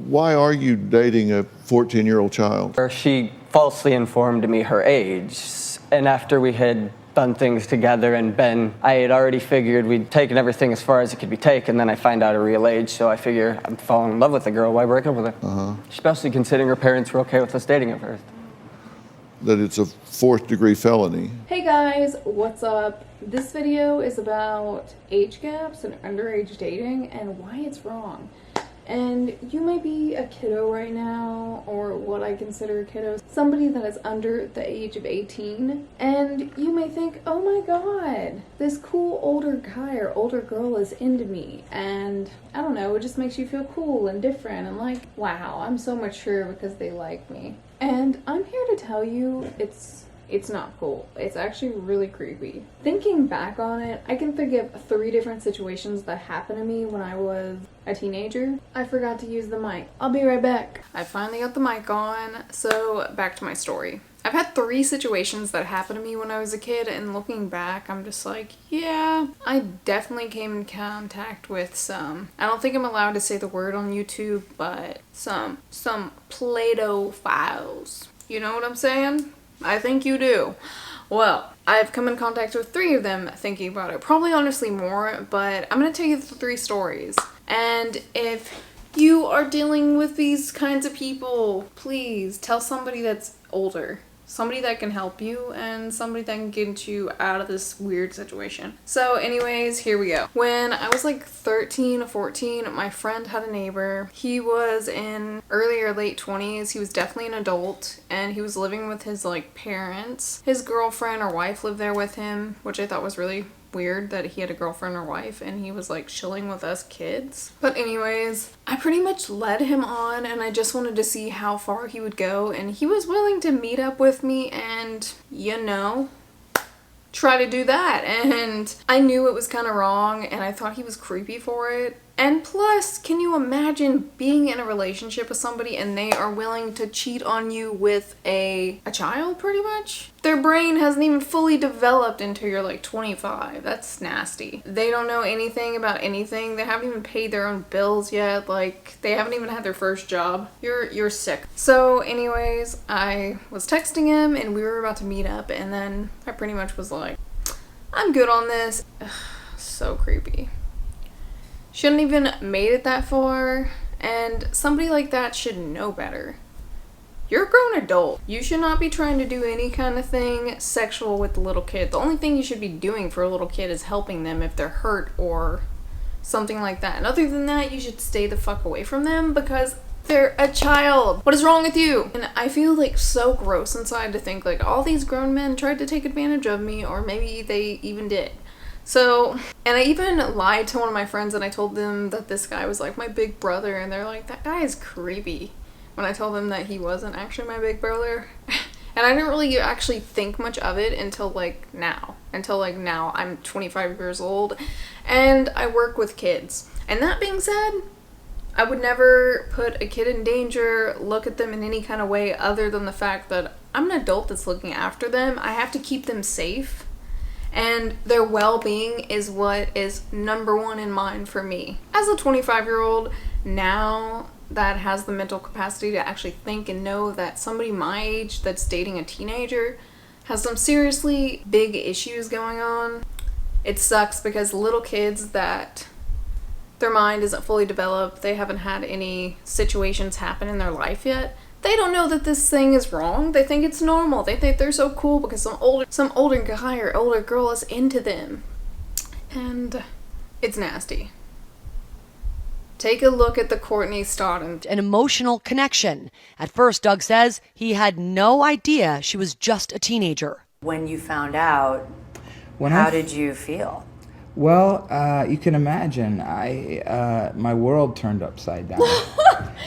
Why are you dating a 14-year-old child? She falsely informed me her age, and after we had done things together and I had already figured we'd taken everything as far as it could be taken, then I find out her real age, so I figure I'm falling in love with the girl, why break up with her? Especially considering her parents were okay with us dating at first. That it's a fourth-degree felony. Hey guys, what's up? This video is about age gaps and underage dating and why it's wrong. And you may be a kiddo right now, or what I consider a kiddo, somebody that is under the age of 18, and you may think, oh my god, this cool older guy or older girl is into me, and I don't know, it just makes you feel cool and different and like, wow, I'm so mature because they like me. And I'm here to tell you it's not cool. It's actually really creepy. Thinking back on it, I can think of 3 different situations that happened to me when I was a teenager. I forgot to use the mic. I'll be right back. I finally got the mic on, so back to my story. I've had 3 situations that happened to me when I was a kid, and looking back, I'm just like, yeah, I definitely came in contact with some, I don't think I'm allowed to say the word on YouTube, but some Play-Doh-philes. You know what I'm saying? I think you do. Well, I've come in contact with 3 of them thinking about it. Probably honestly more, but I'm going to tell you the 3 stories. And if you are dealing with these kinds of people, please tell somebody that's older. Somebody that can help you and somebody that can get you out of this weird situation. So anyways, here we go. When I was like 13 or 14, my friend had a neighbor. He was in early or late 20s. He was definitely an adult and he was living with his like parents. His girlfriend or wife lived there with him, which I thought was really weird that he had a girlfriend or wife and he was like chilling with us kids. But anyways, I pretty much led him on and I just wanted to see how far he would go, and he was willing to meet up with me and, you know, try to do that. And I knew it was kind of wrong and I thought he was creepy for it. And plus, can you imagine being in a relationship with somebody and they are willing to cheat on you with a child, pretty much? Their brain hasn't even fully developed until you're like 25. That's nasty. They don't know anything about anything. They haven't even paid their own bills yet. Like, they haven't even had their first job. You're sick. So anyways, I was texting him and we were about to meet up, and then I pretty much was like, I'm good on this. Ugh, so creepy. Shouldn't even made it that far, and somebody like that should know better. You're a grown adult. You should not be trying to do any kind of thing sexual with the little kid. The only thing you should be doing for a little kid is helping them if they're hurt or something like that. And other than that, you should stay the fuck away from them because they're a child. What is wrong with you? And I feel like so gross inside to think like all these grown men tried to take advantage of me, or maybe they even did. So, and I even lied to one of my friends and I told them that this guy was like my big brother, and they're like, that guy is creepy, when I told them that he wasn't actually my big brother. And I didn't really actually think much of it until now I'm 25 years old and I work with kids. And that being said, I would never put a kid in danger, look at them in any kind of way other than the fact that I'm an adult that's looking after them. I have to keep them safe. And their well-being is what is number 1 in mind for me. As a 25-year-old now that has the mental capacity to actually think and know that somebody my age that's dating a teenager has some seriously big issues going on, it sucks because little kids that their mind isn't fully developed, they haven't had any situations happen in their life yet, they don't know that this thing is wrong. They think it's normal. They think they're so cool because some older guy or older girl is into them. And it's nasty. Take a look at the Courtney Stodden. An emotional connection. At first, Doug says he had no idea she was just a teenager. When you found out, how did you feel? Well, you can imagine, my world turned upside down.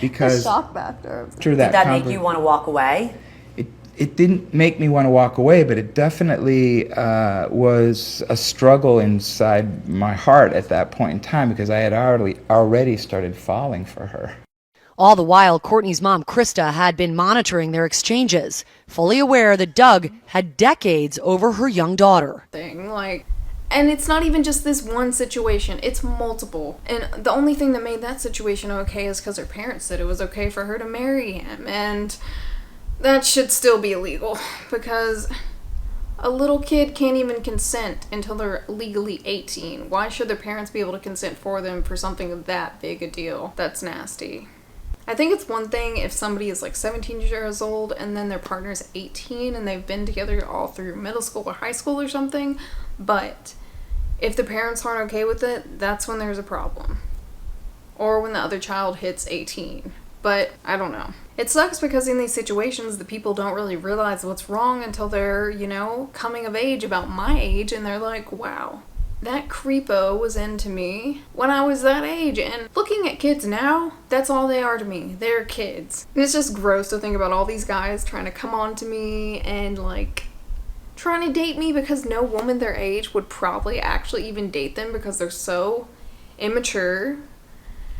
Because the shock factor. Did that make you want to walk away? It didn't make me want to walk away, but it definitely was a struggle inside my heart at that point in time because I had already started falling for her. All the while, Courtney's mom, Krista, had been monitoring their exchanges, fully aware that Doug had decades over her young daughter. Like, And it's not even just this one situation, it's multiple. And the only thing that made that situation okay is because her parents said it was okay for her to marry him. And that should still be illegal, because a little kid can't even consent until they're legally 18. Why should their parents be able to consent for them for something that big a deal? That's nasty. I think it's one thing if somebody is like 17 years old and then their partner's 18 and they've been together all through middle school or high school or something, but if the parents aren't okay with it, that's when there's a problem. Or when the other child hits 18. But I don't know. It sucks because in these situations, the people don't really realize what's wrong until they're, coming of age about my age, and they're like, wow, that creepo was into me when I was that age. And looking at kids now, that's all they are to me. They're kids. And it's just gross to think about all these guys trying to come on to me and trying to date me, because no woman their age would probably actually even date them because they're so immature.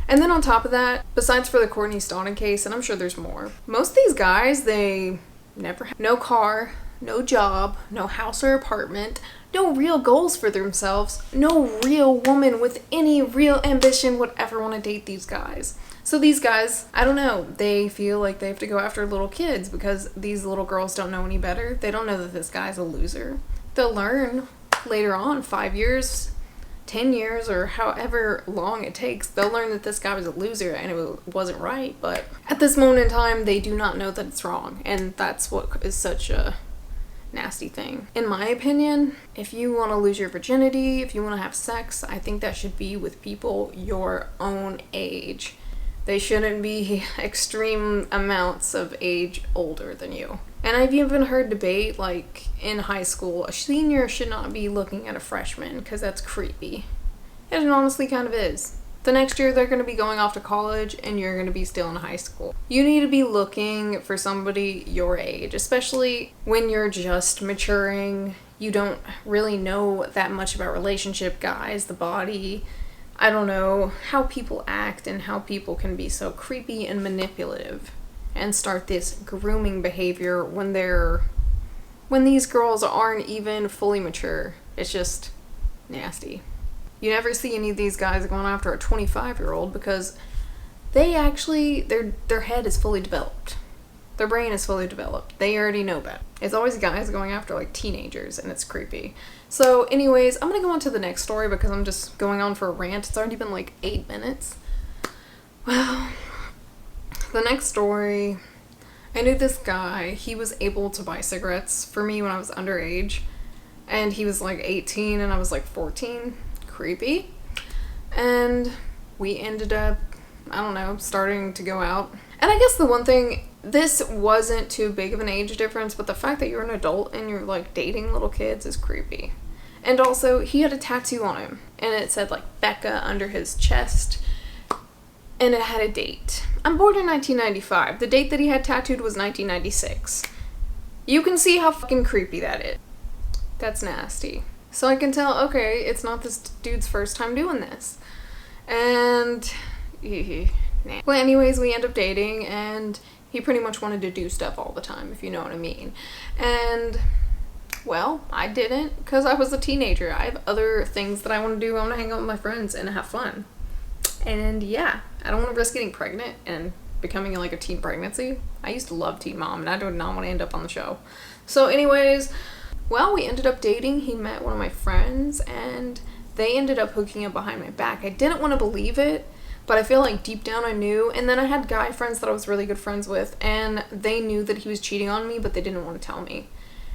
And then on top of that, besides for the Courtney Stodden case, and I'm sure there's more, most of these guys, they never have no car, no job, no house or apartment, no real goals for themselves, no real woman with any real ambition would ever want to date these guys. So these guys, I don't know, they feel like they have to go after little kids because these little girls don't know any better. They don't know that this guy's a loser. They'll learn later on, 5 years, 10 years, or however long it takes, they'll learn that this guy was a loser and it wasn't right. But at this moment in time, they do not know that it's wrong. And that's what is such a nasty thing. In my opinion, if you want to lose your virginity, if you want to have sex, I think that should be with people your own age. They shouldn't be extreme amounts of age older than you. And I've even heard debate, in high school, a senior should not be looking at a freshman because that's creepy. And it honestly kind of is. The next year they're going to be going off to college and you're going to be still in high school. You need to be looking for somebody your age, especially when you're just maturing. You don't really know that much about relationship guys, the body. I don't know how people act and how people can be so creepy and manipulative and start this grooming behavior when these girls aren't even fully mature. It's just nasty. You never see any of these guys going after a 25-year-old because they actually, their head is fully developed. Their brain is fully developed. They already know better. It's always guys going after teenagers, and it's creepy. So anyways, I'm gonna go on to the next story because I'm just going on for a rant. It's already been 8 minutes. Well, the next story, I knew this guy. He was able to buy cigarettes for me when I was underage, and he was 18 and I was 14. Creepy. And we ended up, I don't know, starting to go out. And I guess the one thing, this wasn't too big of an age difference, but the fact that you're an adult and you're dating little kids is creepy. And also, he had a tattoo on him, and it said Becca under his chest, and it had a date. I'm born in 1995. The date that he had tattooed was 1996. You can see how fucking creepy that is. That's nasty. So I can tell, okay, it's not this dude's first time doing this. And well, anyways, we end up dating, and he pretty much wanted to do stuff all the time, if you know what I mean. And well, I didn't, because I was a teenager. I have other things that I want to do. I want to hang out with my friends and have fun. And yeah, I don't want to risk getting pregnant and becoming a teen pregnancy. I used to love Teen Mom, and I do not want to end up on the show. So anyways, well, we ended up dating. He met one of my friends, and they ended up hooking up behind my back. I didn't want to believe it, but I feel deep down I knew. And then I had guy friends that I was really good friends with, and they knew that he was cheating on me, but they didn't want to tell me.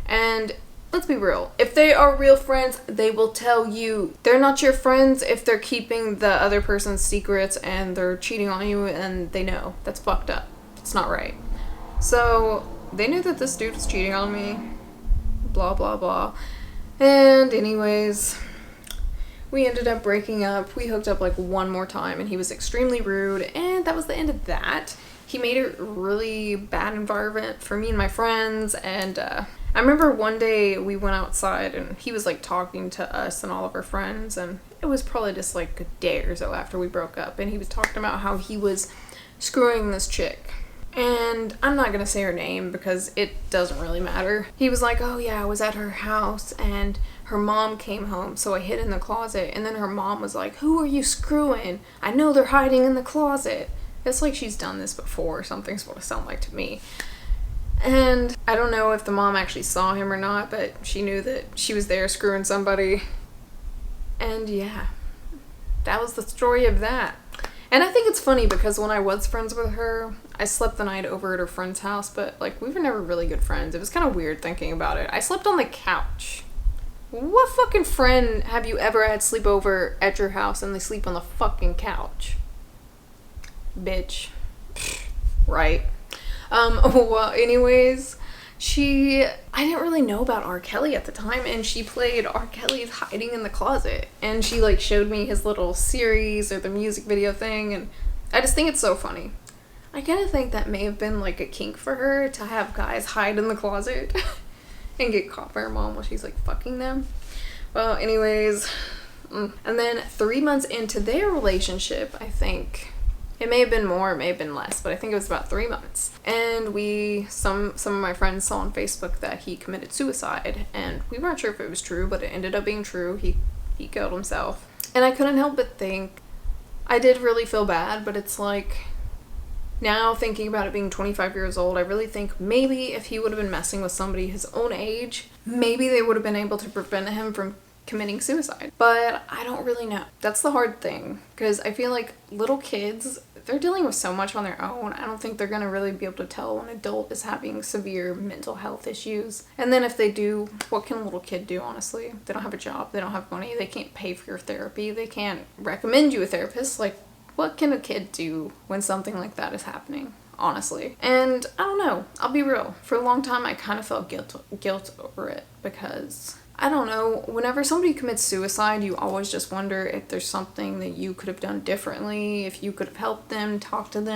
And let's be real. If they are real friends, they will tell you. They're not your friends if they're keeping the other person's secrets and they're cheating on you and they know. That's fucked up. It's not right. So they knew that this dude was cheating on me. Blah, blah, blah. And anyways, we ended up breaking up. We hooked up one more time, and he was extremely rude, and that was the end of that. He made it a really bad environment for me and my friends, and I remember one day we went outside, and he was talking to us and all of our friends, and it was probably just a day or so after we broke up, and he was talking about how he was screwing this chick. And I'm not gonna say her name because it doesn't really matter. He was like, oh yeah, I was at her house and her mom came home, so I hid in the closet, and then her mom was like, "Who are you screwing? I know they're hiding in the closet." It's like she's done this before, something's what it sounds like to me. And I don't know if the mom actually saw him or not, but she knew that she was there screwing somebody. And yeah, that was the story of that. And I think it's funny because when I was friends with her, I slept the night over at her friend's house, but like we were never really good friends. It was kind of weird thinking about it. I slept on the couch. What fucking friend have you ever had sleep over at your house and they sleep on the fucking couch? Bitch. Right. Well, anyways, I didn't really know about R. Kelly at the time, and she played R. Kelly's Hiding in the Closet, and she like showed me his little series or the music video thing, and I just think it's so funny. I kind of think that may have been like a kink for her to have guys hide in the closet and get caught by her mom while she's like fucking them. Well, anyways, and then 3 months into their relationship, I think, it may have been more, it may have been less, but I think it was about 3 months. And some of my friends saw on Facebook that he committed suicide, and we weren't sure if it was true, but it ended up being true. He killed himself. And I couldn't help but think, I did really feel bad, but it's like, now thinking about it being 25 years old, I really think maybe if he would have been messing with somebody his own age, maybe they would have been able to prevent him from committing suicide. But I don't really know. That's the hard thing, because I feel like little kids, they're dealing with so much on their own. I don't think they're gonna really be able to tell an adult is having severe mental health issues. And then if they do, what can a little kid do, honestly? They don't have a job, they don't have money, they can't pay for your therapy, they can't recommend you a therapist. Like, what can a kid do when something like that is happening? Honestly. And I don't know, I'll be real. For a long time I kind of felt guilt over it, because I don't know, whenever somebody commits suicide, you always just wonder if there's something that you could have done differently, if you could have helped them, talked them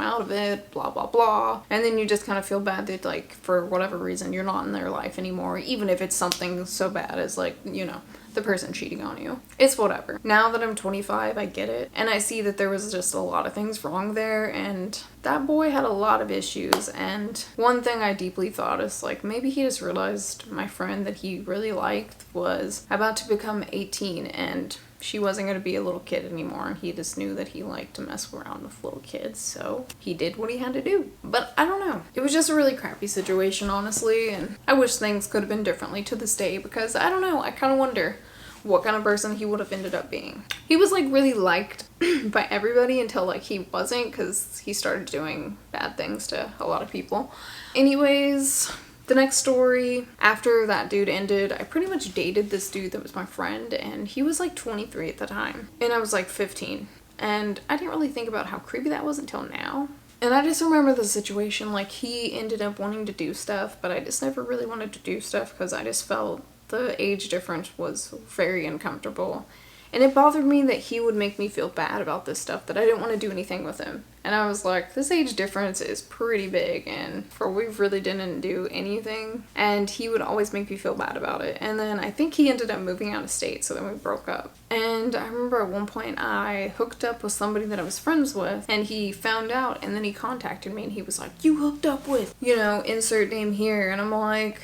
out of it, blah, blah, blah. And then you just kind of feel bad that, like, for whatever reason, you're not in their life anymore, even if it's something so bad as, like, you know, the person cheating on you. It's whatever. Now that I'm 25, I get it. And I see that there was just a lot of things wrong there, and that boy had a lot of issues. And one thing I deeply thought is, like, maybe he just realized my friend that he really liked was about to become 18, and she wasn't going to be a little kid anymore, and he just knew that he liked to mess around with little kids, so he did what he had to do. But I don't know. It was just a really crappy situation, honestly, and I wish things could have been differently to this day, because I don't know, I kind of wonder what kind of person he would have ended up being. He was like really liked by everybody until like he wasn't, because he started doing bad things to a lot of people. Anyways, the next story, after that dude ended, I pretty much dated this dude that was my friend, and he was like 23 at the time, and I was like 15. And I didn't really think about how creepy that was until now. And I just remember the situation, like he ended up wanting to do stuff, but I just never really wanted to do stuff because I just felt the age difference was very uncomfortable. And it bothered me that he would make me feel bad about this stuff, that I didn't want to do anything with him. And I was like, this age difference is pretty big, and we really didn't do anything. And he would always make me feel bad about it. And then I think he ended up moving out of state, so then we broke up. And I remember at one point I hooked up with somebody that I was friends with, and he found out, and then he contacted me, and he was like, you hooked up with, you know, insert name here. And I'm like,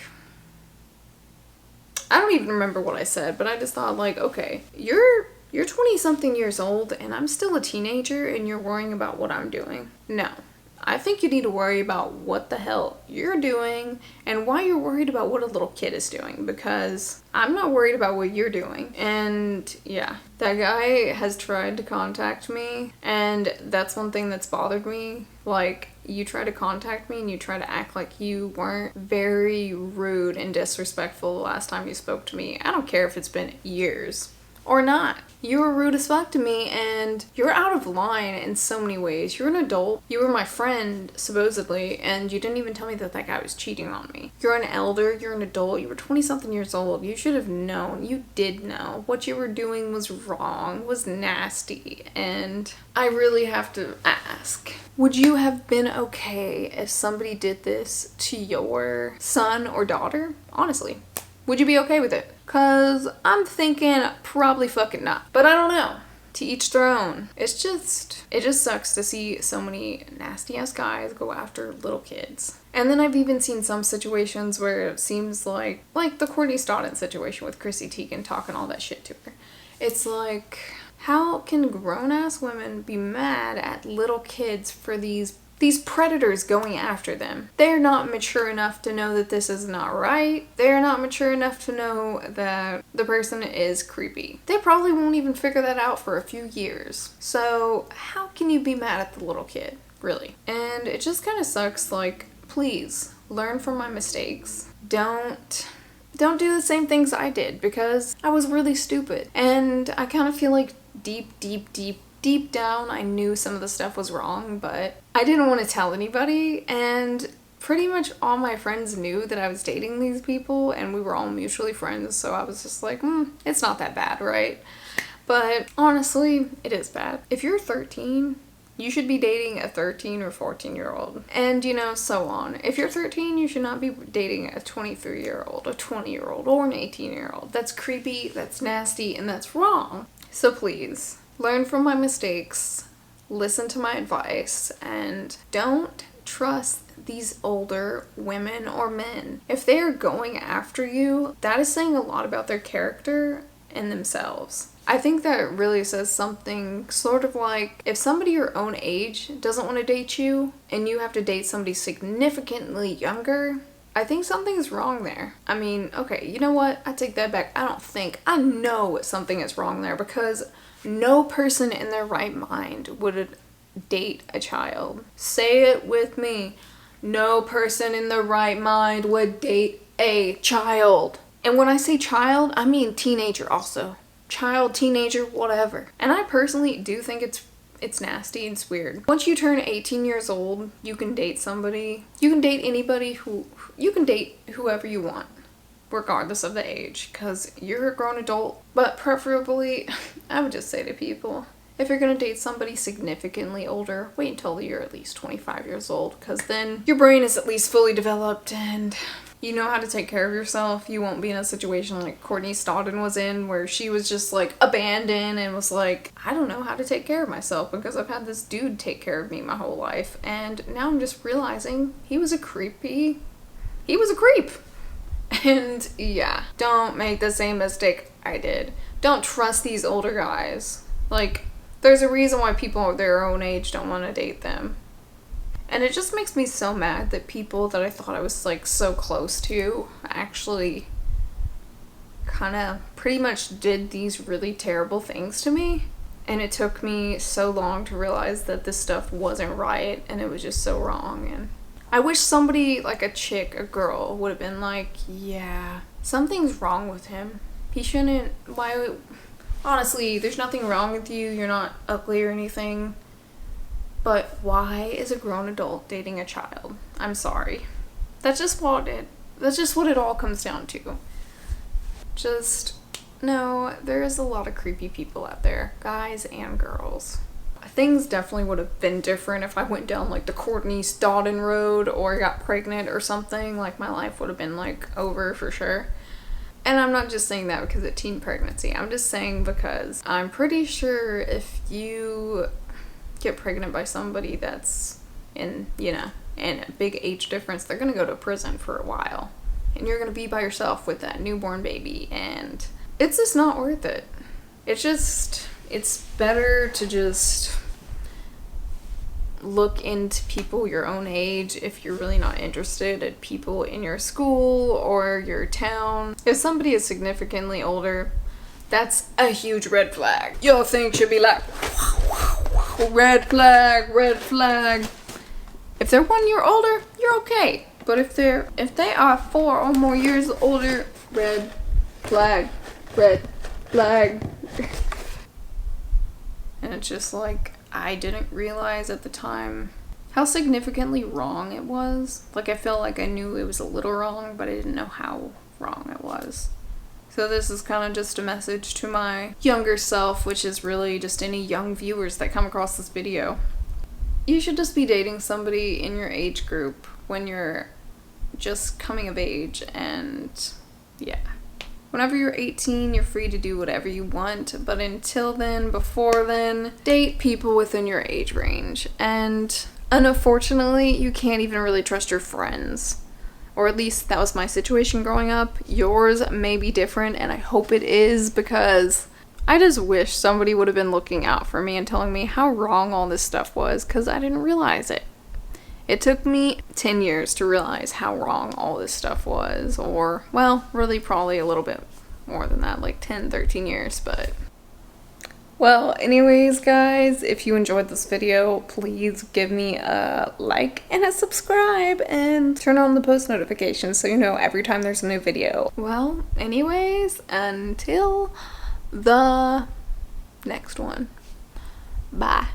I don't even remember what I said, but I just thought, like, okay, you're 20-something years old, and I'm still a teenager, and you're worrying about what I'm doing. No. I think you need to worry about what the hell you're doing and why you're worried about what a little kid is doing, because I'm not worried about what you're doing. And yeah, that guy has tried to contact me, and that's one thing that's bothered me. Like, you try to contact me and you try to act like you weren't very rude and disrespectful the last time you spoke to me. I don't care if it's been years or not. You were rude as fuck to me, and you're out of line in so many ways. You're an adult. You were my friend, supposedly, and you didn't even tell me that that guy was cheating on me. You're an elder. You're an adult. You were 20-something years old. You should have known. You did know. What you were doing was wrong, was nasty, and I really have to ask, would you have been okay if somebody did this to your son or daughter? Honestly. Would you be okay with it? Cause I'm thinking probably fucking not. But I don't know. To each their own. It just sucks to see so many nasty ass guys go after little kids. And then I've even seen some situations where it seems like the Courtney Stodden situation with Chrissy Teigen talking all that shit to her. It's like, how can grown-ass women be mad at little kids for these predators going after them? They're not mature enough to know that this is not right. They're not mature enough to know that the person is creepy. They probably won't even figure that out for a few years. So how can you be mad at the little kid, really? And it just kind of sucks. Like, please learn from my mistakes. Don't do the same things I did, because I was really stupid. And I kind of feel like deep down I knew some of the stuff was wrong, but I didn't want to tell anybody. And pretty much all my friends knew that I was dating these people, and we were all mutually friends, so I was just like, it's not that bad, right? But honestly, it is bad. If you're 13, you should be dating a 13 or 14-year-old. And, so on. If you're 13, you should not be dating a 23-year-old, a 20-year-old, or an 18-year-old. That's creepy, that's nasty, and that's wrong. So please, learn from my mistakes, listen to my advice, and don't trust these older women or men. If they are going after you, that is saying a lot about their character and themselves. I think that really says something sort of like, if somebody your own age doesn't want to date you and you have to date somebody significantly younger, I think something's wrong there. I mean, okay, you know what? I take that back. I know something is wrong there, because no person in their right mind would date a child. Say it with me. No person in their right mind would date a child. And when I say child, I mean teenager also. Child, teenager, whatever. And I personally do think it's nasty and it's weird. Once you turn 18 years old, you can date somebody. You can date anybody you can date whoever you want, regardless of the age, because you're a grown adult. But preferably, I would just say to people, if you're gonna date somebody significantly older, wait until you're at least 25 years old, because then your brain is at least fully developed and you know how to take care of yourself. You won't be in a situation like Courtney Stodden was in, where she was just like abandoned and was like, I don't know how to take care of myself because I've had this dude take care of me my whole life. And now I'm just realizing he was a creep. And yeah, don't make the same mistake I did. Don't trust these older guys. Like, there's a reason why people their own age don't want to date them. And it just makes me so mad that people that I thought I was like so close to actually kind of pretty much did these really terrible things to me. And it took me so long to realize that this stuff wasn't right and it was just so wrong. And I wish somebody, like a chick, a girl, would have been like, yeah, something's wrong with him. He shouldn't, honestly, there's nothing wrong with you. You're not ugly or anything. But why is a grown adult dating a child? I'm sorry. That's just what it all comes down to. No, there is a lot of creepy people out there, guys and girls. Things definitely would have been different if I went down like the Courtney Stodden road or got pregnant or something. Like, my life would have been like over for sure. And I'm not just saying that because of teen pregnancy. I'm just saying because I'm pretty sure if you get pregnant by somebody that's in a big age difference, they're gonna go to prison for a while. And you're gonna be by yourself with that newborn baby, and it's just not worth it. It's better to just look into people your own age if you're really not interested in people in your school or your town. If somebody is significantly older, that's a huge red flag. Your thing should be like, red flag, red flag. If they're 1 year older, you're okay. But if they are 4 or more years older, red flag, red flag. And it's just like, I didn't realize at the time how significantly wrong it was. Like, I felt like I knew it was a little wrong, but I didn't know how wrong it was. So this is kind of just a message to my younger self, which is really just any young viewers that come across this video. You should just be dating somebody in your age group when you're just coming of age, and yeah. Whenever you're 18, you're free to do whatever you want, but until then, before then, date people within your age range. And unfortunately, you can't even really trust your friends. Or at least that was my situation growing up. Yours may be different, and I hope it is, because I just wish somebody would have been looking out for me and telling me how wrong all this stuff was, because I didn't realize it. It took me 10 years to realize how wrong all this stuff was, or, well, really probably a little bit more than that, like 10, 13 years, but... Well, anyways, guys, if you enjoyed this video, please give me a like and a subscribe and turn on the post notifications so you know every time there's a new video. Well, anyways, until the next one. Bye.